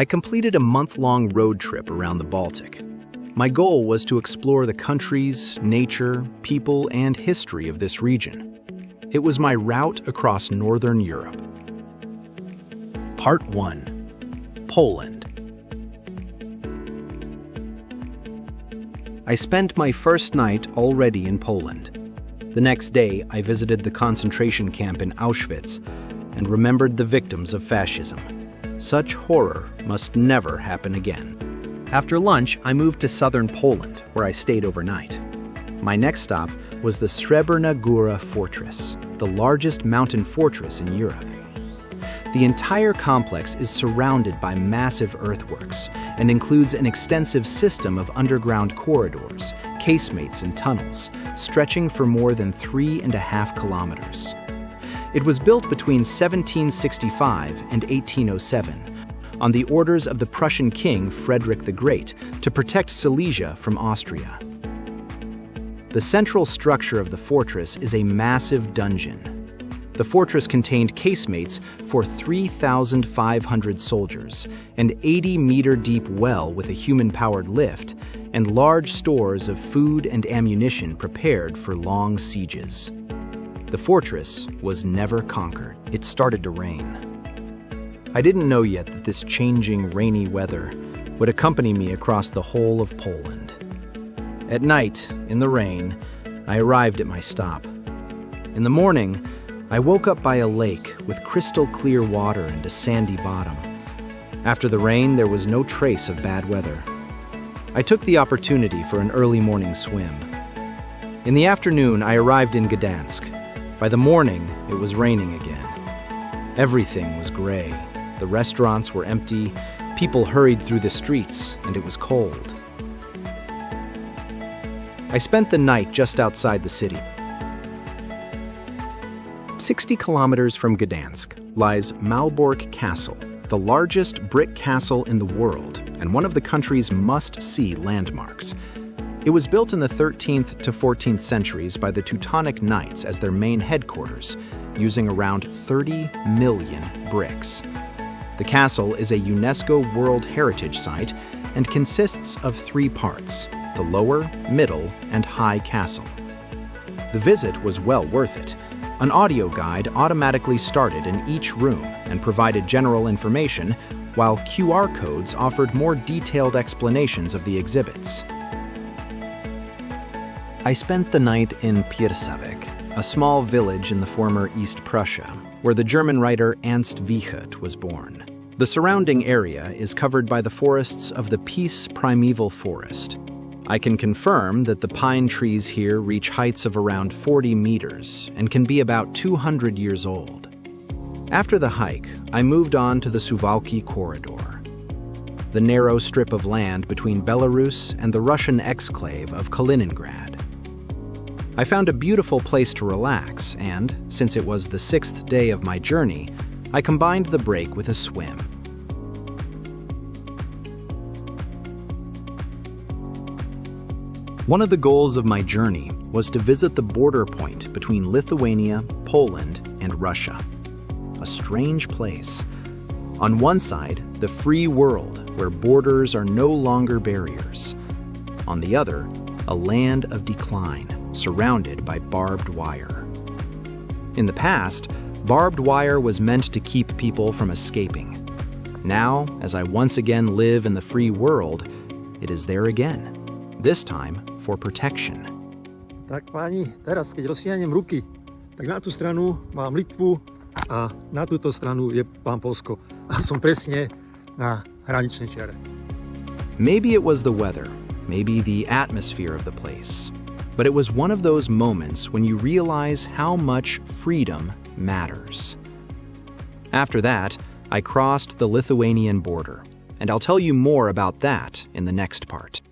I completed a month-long road trip around the Baltic. My goal was to explore the countries, nature, people, and history of this region. It was my route across Northern Europe. Part 1. Poland. I spent my first night already in Poland. The next day, I visited the concentration camp in Auschwitz and remembered the victims of fascism. Such horror must never happen again. After lunch, I moved to southern Poland, where I stayed overnight. My next stop was the Srebrna Góra fortress, the largest mountain fortress in Europe. The entire complex is surrounded by massive earthworks and includes an extensive system of underground corridors, casemates, and tunnels, stretching for more than 3.5 kilometers. It was built between 1765 and 1807 on the orders of the Prussian king Frederick the Great to protect Silesia from Austria. The central structure of the fortress is a massive dungeon. The fortress contained casemates for 3,500 soldiers, an 80-meter-deep well with a human-powered lift, and large stores of food and ammunition prepared for long sieges. The fortress was never conquered. It started to rain. I didn't know yet that this changing, rainy weather would accompany me across the whole of Poland. At night, in the rain, I arrived at my stop. In the morning, I woke up by a lake with crystal clear water and a sandy bottom. After the rain, there was no trace of bad weather. I took the opportunity for an early morning swim. In the afternoon, I arrived in Gdańsk. By the morning, it was raining again. Everything was gray. The restaurants were empty, people hurried through the streets, and it was cold. I spent the night just outside the city. 60 kilometers from Gdańsk lies Malbork Castle, the largest brick castle in the world and one of the country's must-see landmarks. It was built in the 13th to 14th centuries by the Teutonic Knights as their main headquarters, using around 30 million bricks. The castle is a UNESCO World Heritage Site and consists of 3 parts: the lower, middle, and high castle. The visit was well worth it. An audio guide automatically started in each room and provided general information, while QR codes offered more detailed explanations of the exhibits. I spent the night in Pisz, a small village in the former East Prussia, where the German writer Ernst Wiechert was born. The surrounding area is covered by the forests of the Pisz Primeval Forest. I can confirm that the pine trees here reach heights of around 40 meters and can be about 200 years old. After the hike, I moved on to the Suwałki corridor, the narrow strip of land between Belarus and the Russian exclave of Kaliningrad. I found a beautiful place to relax, and since it was the 6th day of my journey, I combined the break with a swim. One of the goals of my journey was to visit the border point between Lithuania, Poland, and Russia. A strange place. On one side, the free world where borders are no longer barriers. On the other, a land of decline, surrounded by barbed wire. In the past, barbed wire was meant to keep people from escaping. Now, as I once again live in the free world, it is there again. This time for protection. Tak páni, teraz keď roztiahnem ruky, tak na tú stranu mám Litvu a na túto stranu je pán Polsko. A som presne na hraničnej čiare. Maybe it was the weather, maybe the atmosphere of the place, but it was one of those moments when you realize how much freedom matters. After that, I crossed the Lithuanian border, and I'll tell you more about that in the next part.